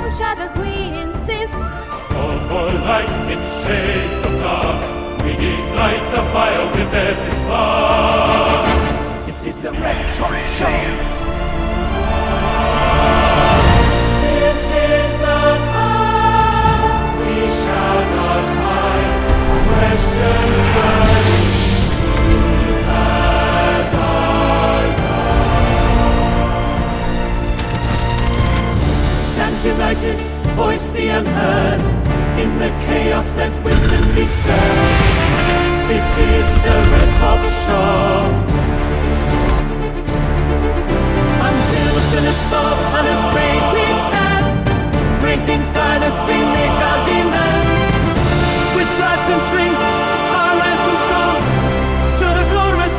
from shadows, we insist. All for light in shades of dark. We ignite the fire with every spark. This is the Red Top Show. This is the path we shall not hide. Questions burning as our guide. Stand united, voice the unheard. In the chaos, let wisdom be stirred. This is the Red Top Show. Until to the thoughts unafraid we stand. Breaking silence, we make our demand. With brass and strings, our anthem strong. To the chorus,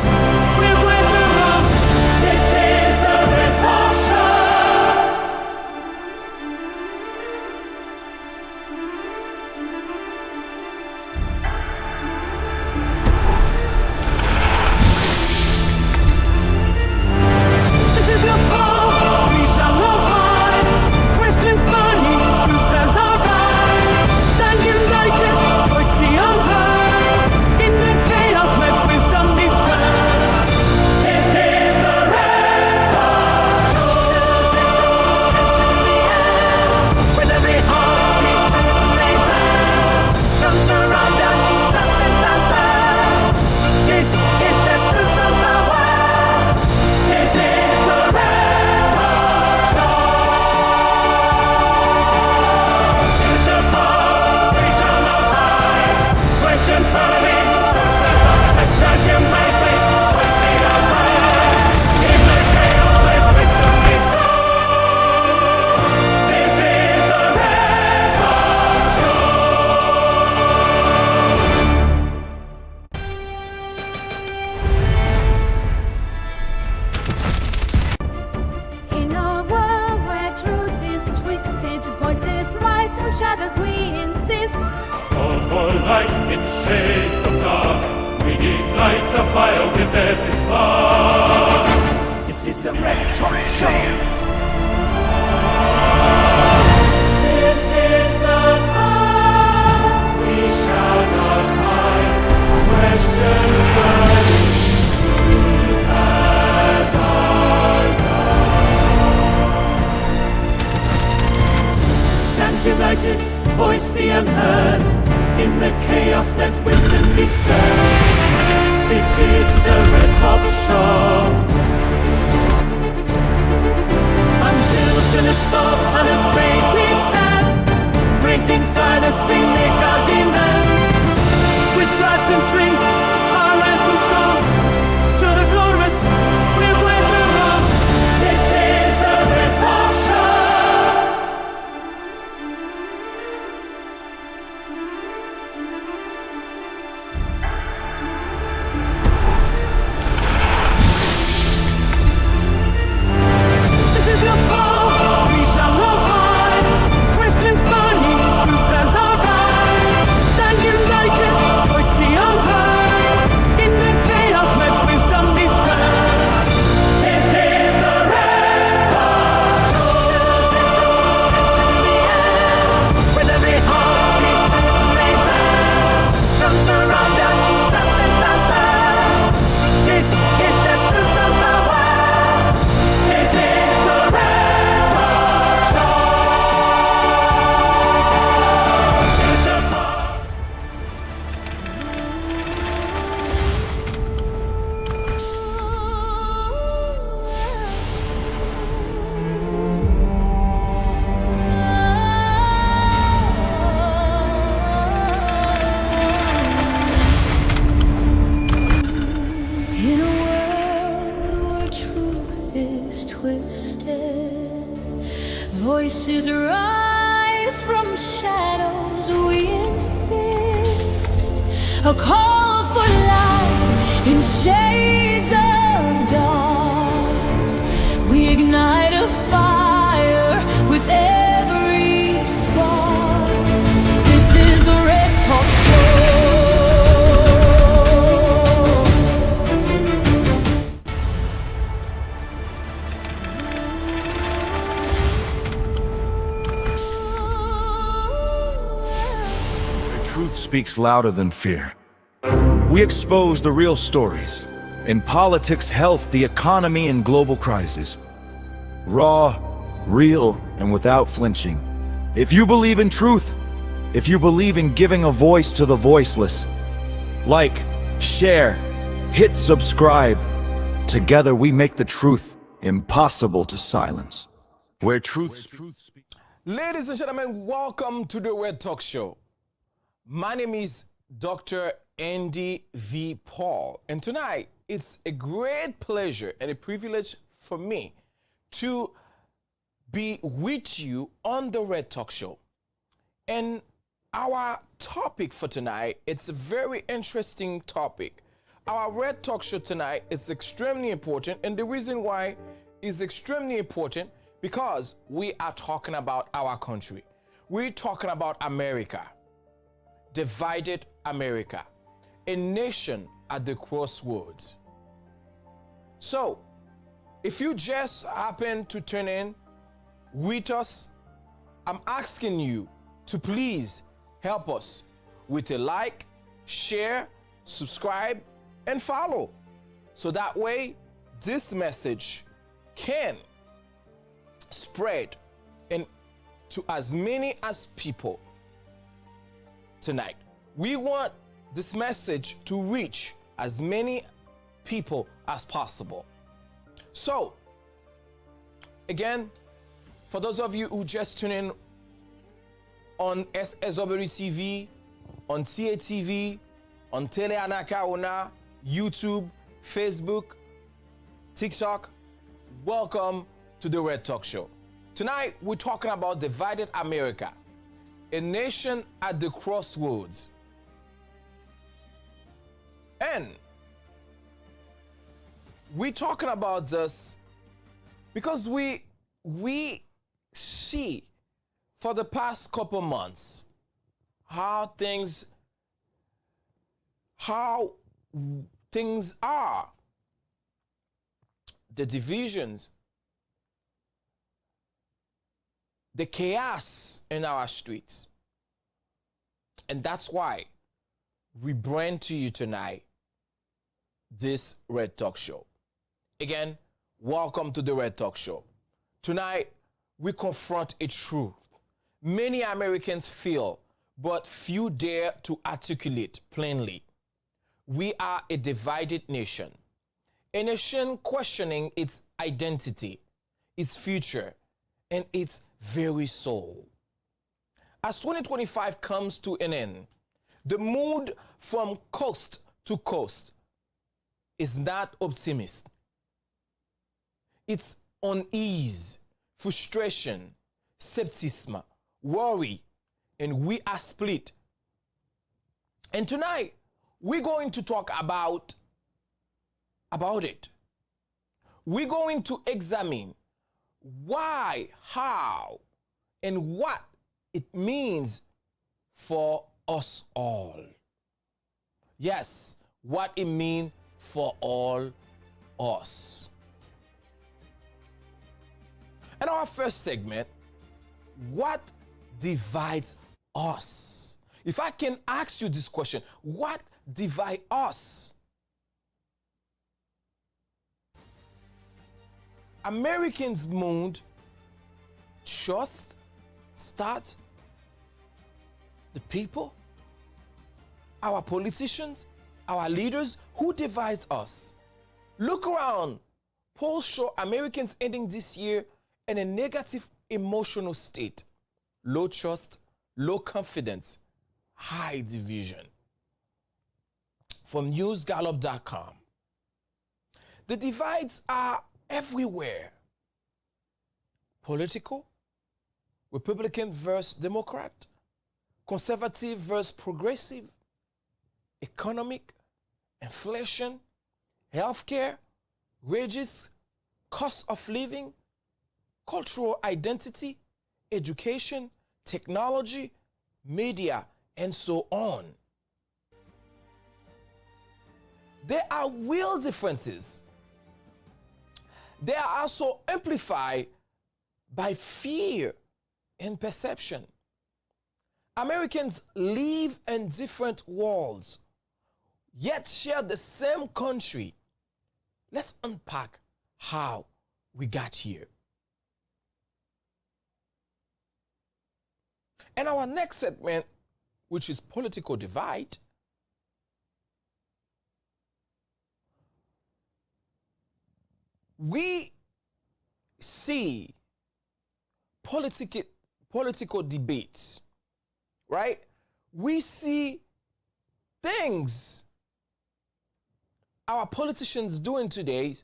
we'll win the wrong. This is the Red Top Show. This is the power we shall not hide. Questions burning, truth as our guide. Stand united, voice the unheard. In the chaos, let wisdom be stirred. This is the Red Top Show. Tension in the air. With every heartbeat, they burn. Come surround us, suspense and fear. This is the truth of the world. This is the Red Top Show. Is the power we shall not hide. Questions burning, truth as our guide. United, voice the unheard. In the chaos, let wisdom be stirred. This is the Red Top Show. In a world where truth is twisted, voices rise from shadows, we insist. All for light in shades of dark. We ignite the fire with every spark. This is the Red Top Show. This is the path we shall not hide. Questions burning as our guide. Stand united, voice the unheard. In the chaos, let wisdom be stirred. This is the Red Top Show. Until to the thoughts unafraid we stand. Breaking silence, we make our demand. With brass and strings, our anthem strong. To the chorus, we'll win the wrong. This is the Red Top Show. This is the power we shall not hide. Questions burning, truth as our guide. Stand united, voice the unheard. In the chaos, let wisdom be stirred. This is the Red Top Show. Tension in the air. With every heartbeat, they burn. Come surround us, suspense and fear. This is the truth of the world. This is the Red Top Show. Is the In a world where truth is twisted, voices rise from shadows, we insist. A call for light in shades of dark. We ignite a fire with every spark. This is the Red Top Show. truth speaks louder than fear. We expose the real stories in politics, health, the economy, and global crises. Raw, real, and without flinching. If you believe in truth, if you believe in giving a voice to the voiceless, like, share, hit subscribe. Together we make the truth impossible to silence. Where truth speaks. Ladies and gentlemen, welcome to the Red Talk Show. My name is Dr. ENDY V. Paul, and tonight it's a great pleasure and a privilege for me to be with you on the Red Talk Show. And our topic for tonight, it's a very interesting topic. Our Red Talk Show tonight is extremely important, and the reason why is extremely important because we are talking about our country. We're talking about America, divided America, a nation at the crossroads. So, if you just happen to tune in with us, I'm asking you to please help us with a like, share, subscribe, and follow. So that way, this message can spread and to as many as people tonight. We want this message to reach as many people as possible. So, again, for those of you who just tune in on SSW TV, on TA TV, on Tele Anakaona, YouTube, Facebook, TikTok, welcome to the Red Talk Show. Tonight, we're talking about divided America, a nation at the crossroads. And we're talking about this because we see for the past couple months how things are, the divisions, the chaos in our streets. And that's why we bring to you tonight this Red Talk Show. Again, welcome to the Red Talk Show. Tonight, we confront a truth many Americans feel, but few dare to articulate plainly. We are a divided nation, a nation questioning its identity, its future, and its very soul. As 2025 comes to an end, the mood from coast to coast is not optimist. It's unease, frustration, skepticism, worry, and we are split. And tonight, we're going to talk about it. We're going to examine why, how, and what it means for us all. Yes, what it means for all us. In our first segment, what divides us? If I can ask you this question, what divides us? Americans' mood, trust, start, the people, our politicians, our leaders, who divides us? Look around. Polls show Americans ending this year in a negative emotional state. Low trust, low confidence, high division. From newsgallup.com. The divides are everywhere. Political, Republican versus Democrat, conservative versus progressive, economic, inflation, healthcare, wages, cost of living, cultural identity, education, technology, media, and so on. There are real differences. They are also amplified by fear and perception. Americans live in different worlds, yet share the same country. Let's unpack how we got here. And our next segment, which is political divide, we see political debates, right? We see things our politicians doing today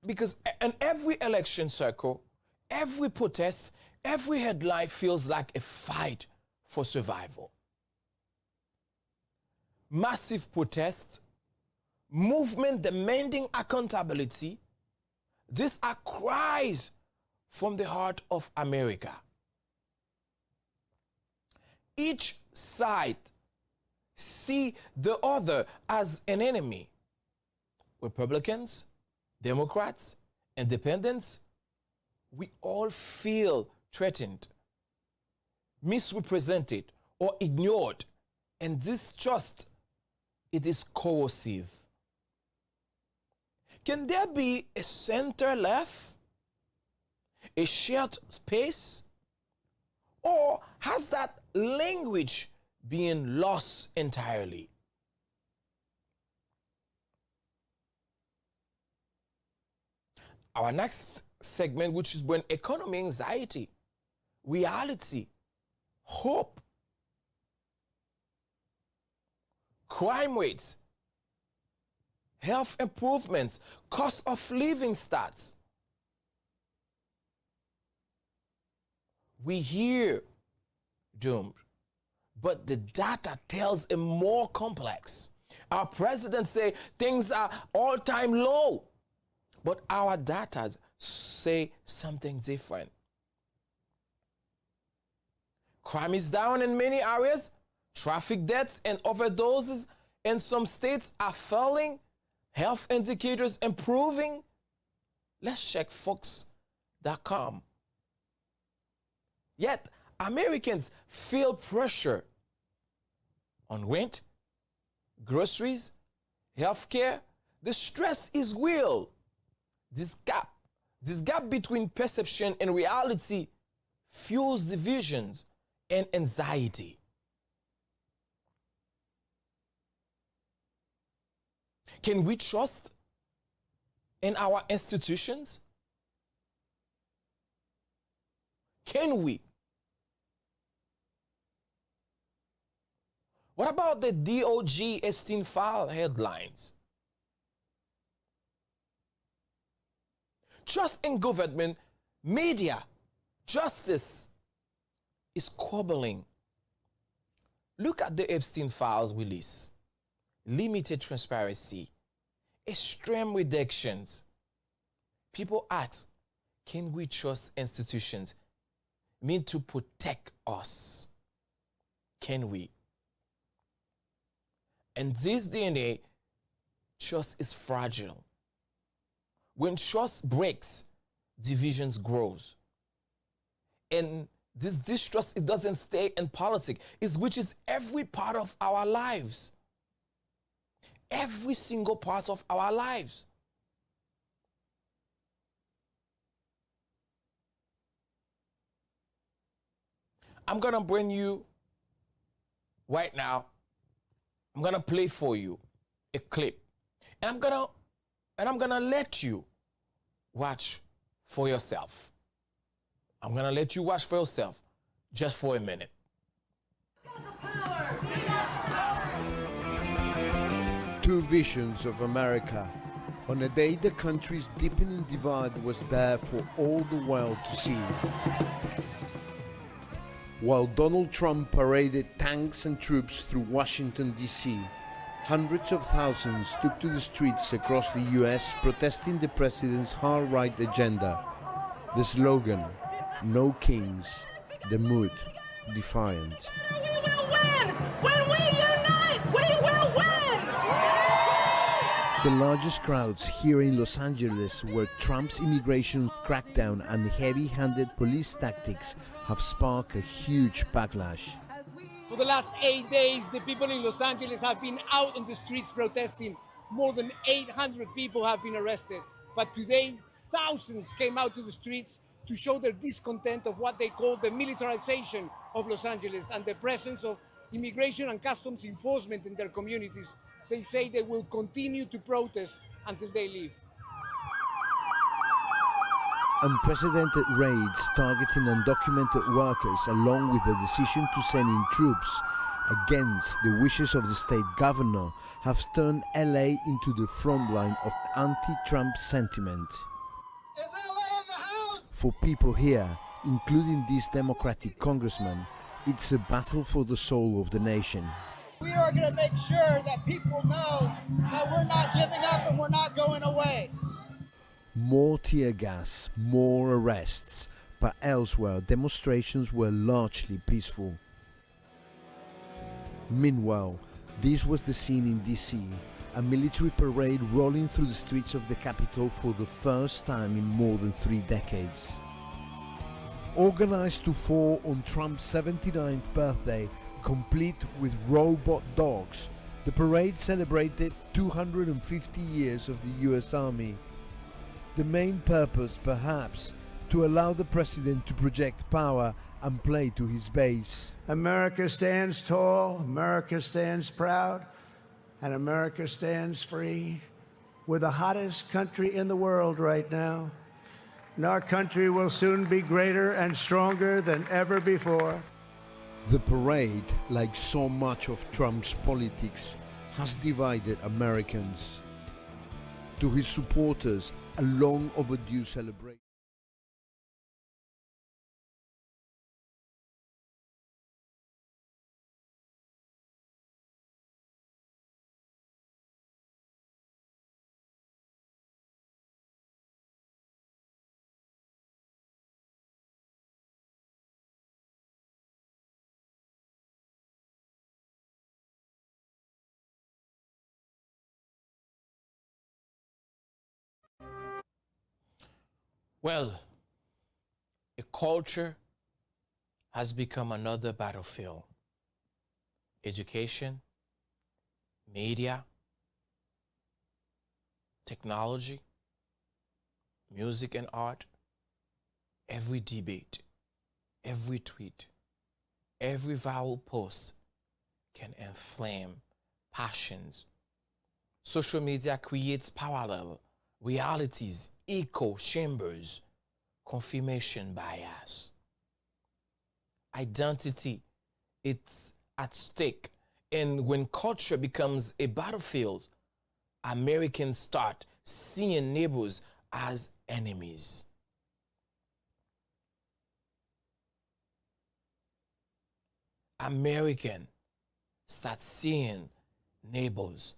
because in every election cycle, every protest, every headline feels like a fight for survival. Massive protest, movement demanding accountability. These are cries from the heart of America. Each side see the other as an enemy. Republicans, Democrats, Independents, we all feel threatened, misrepresented, or ignored, and this trust, it is corrosive. Can there be a center left, a shared space, or has that language been lost entirely? Our next segment, which is when economy anxiety, reality, hope, crime rates, health improvements, cost of living stats. We hear doomed, but the data tells a more complex. Our president say things are all-time low, but our data say something different. Crime is down in many areas. Traffic deaths and overdoses in some states are falling. Health indicators improving. Let's check Fox.com. Yet, Americans feel pressure on rent, groceries, healthcare. The stress is real. This gap between perception and reality fuels divisions and anxiety. Can we trust in our institutions? Can we? What about the DOJ Epstein file headlines? Trust in government, media, justice is squabbling. Look at the Epstein files release. Limited transparency, extreme reductions. People ask, can we trust institutions meant to protect us? Can we? In this DNA, trust is fragile. When trust breaks, divisions grows. And this distrust, it doesn't stay in politics. It reaches every part of our lives. Every single part of our lives. I'm gonna bring you right now, I'm gonna play for you a clip. And I'm gonna let you watch for yourself. I'm gonna let you watch for yourself just for a minute. Two visions of America. On a day the country's deepening divide was there for all the world to see. While Donald Trump paraded tanks and troops through Washington, D.C., hundreds of thousands took to the streets across the U.S. protesting the president's hard-right agenda. The slogan, "No Kings," the mood, defiant. We will win! When we unite, we will win! The largest crowds here in Los Angeles, where Trump's immigration crackdown and heavy-handed police tactics have sparked a huge backlash. For the last 8 days, the people in Los Angeles have been out on the streets protesting. More than 800 people have been arrested. But today, thousands came out to the streets to show their discontent of what they call the militarization of Los Angeles and the presence of immigration and customs enforcement in their communities. They say they will continue to protest until they leave. Unprecedented raids targeting undocumented workers, along with the decision to send in troops against the wishes of the state governor, have turned LA into the front line of anti-Trump sentiment. Is LA in the house? For people here, including this Democratic congressman, it's a battle for the soul of the nation. We are going to make sure that people know that we're not giving up and we're not going away. More tear gas, more arrests, but elsewhere demonstrations were largely peaceful. Meanwhile, this was the scene in DC, a military parade rolling through the streets of the capital for the first time in more than 3 decades. Organized to fall on Trump's 79th birthday, complete with robot dogs, the parade celebrated 250 years of the US Army. The main purpose, perhaps, to allow the president to project power and play to his base. America stands tall, America stands proud, and America stands free. We're the hottest country in the world right now, and our country will soon be greater and stronger than ever before. The parade, like so much of Trump's politics, has divided Americans. To his supporters, a long overdue celebration. Well, a culture has become another battlefield. Education, media, technology, music and art, every debate, every tweet, every viral post can inflame passions. Social media creates parallel realities, echo chambers, confirmation bias. Identity, it's at stake. And when culture becomes a battlefield, Americans start seeing neighbors as enemies. American start seeing neighbors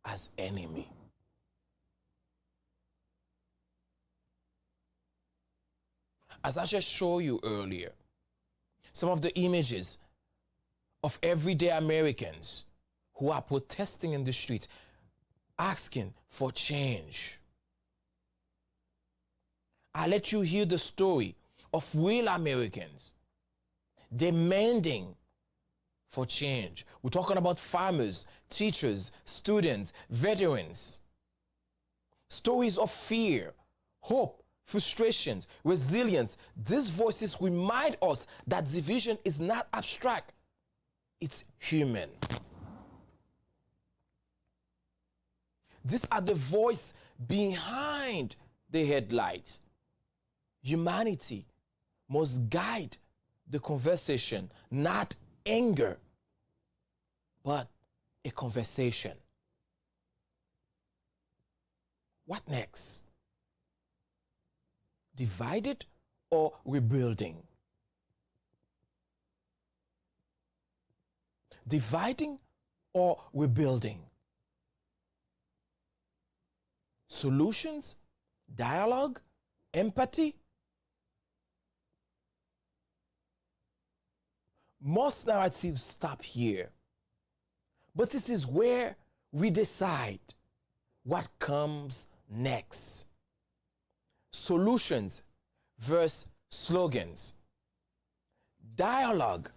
as enemy. As I just showed you earlier, some of the images of everyday Americans who are protesting in the streets, asking for change. I let you hear the story of real Americans demanding for change. We're talking about farmers, teachers, students, veterans. Stories of fear, hope, frustrations, resilience. These voices remind us that division is not abstract, it's human. These are the voice behind the headlights. Humanity must guide the conversation, not anger, but a conversation. What next? Divided or rebuilding? Dividing or rebuilding? Solutions, dialogue, empathy? Most narratives stop here. But this is where we decide what comes next. Solutions versus slogans. Dialogue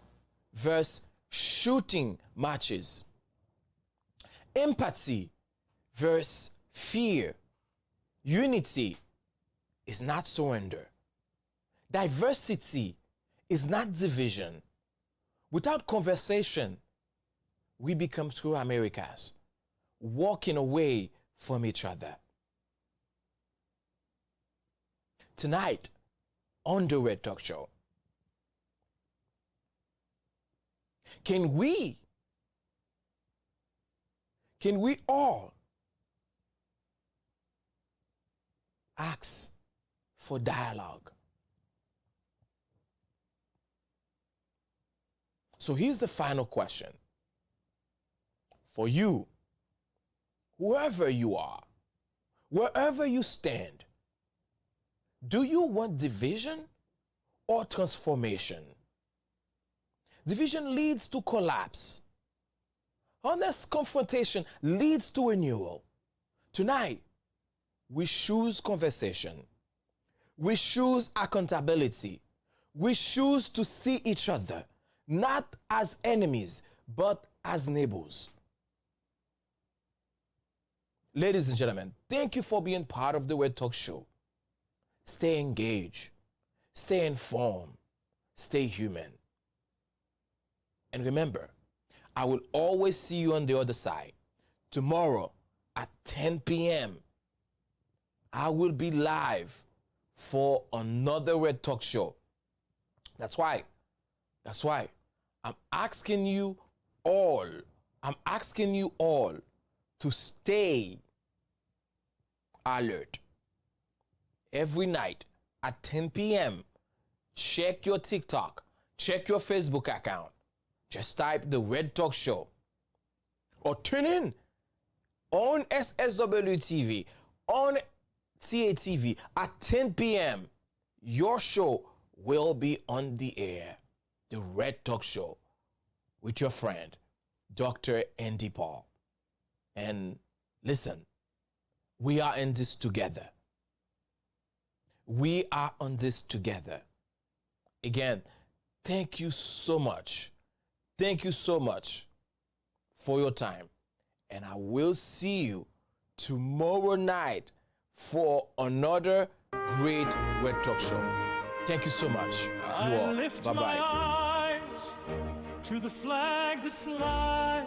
versus shooting matches. Empathy versus fear. Unity is not surrender. Diversity is not division. Without conversation, we become true Americas, walking away from each other. Tonight, on the Red Talk Show, can we all ask for dialogue? So here's the final question. For you, whoever you are, wherever you stand, do you want division or transformation? Division leads to collapse. Honest confrontation leads to renewal. Tonight, we choose conversation. We choose accountability. We choose to see each other not as enemies, but as neighbors. Ladies and gentlemen, thank you for being part of the Red Talk Show. Stay engaged, stay informed, stay human. And remember, I will always see you on the other side. Tomorrow at 10 p.m., I will be live for another Red Talk Show. That's why I'm asking you all to stay alert. Every night at 10 p.m., check your TikTok, check your Facebook account. Just type the Red Talk Show. Or tune in on SSW TV, on TA TV at 10 p.m. Your show will be on the air. The Red Talk Show with your friend, Dr. ENDY Paul. And listen, we are in this together. We are on this together. Again, thank you so much. Thank you so much for your time. And I will see you tomorrow night for another great Red Talk Show. Thank you so much. You all. Lift Bye-bye. my eyes to the flag that flies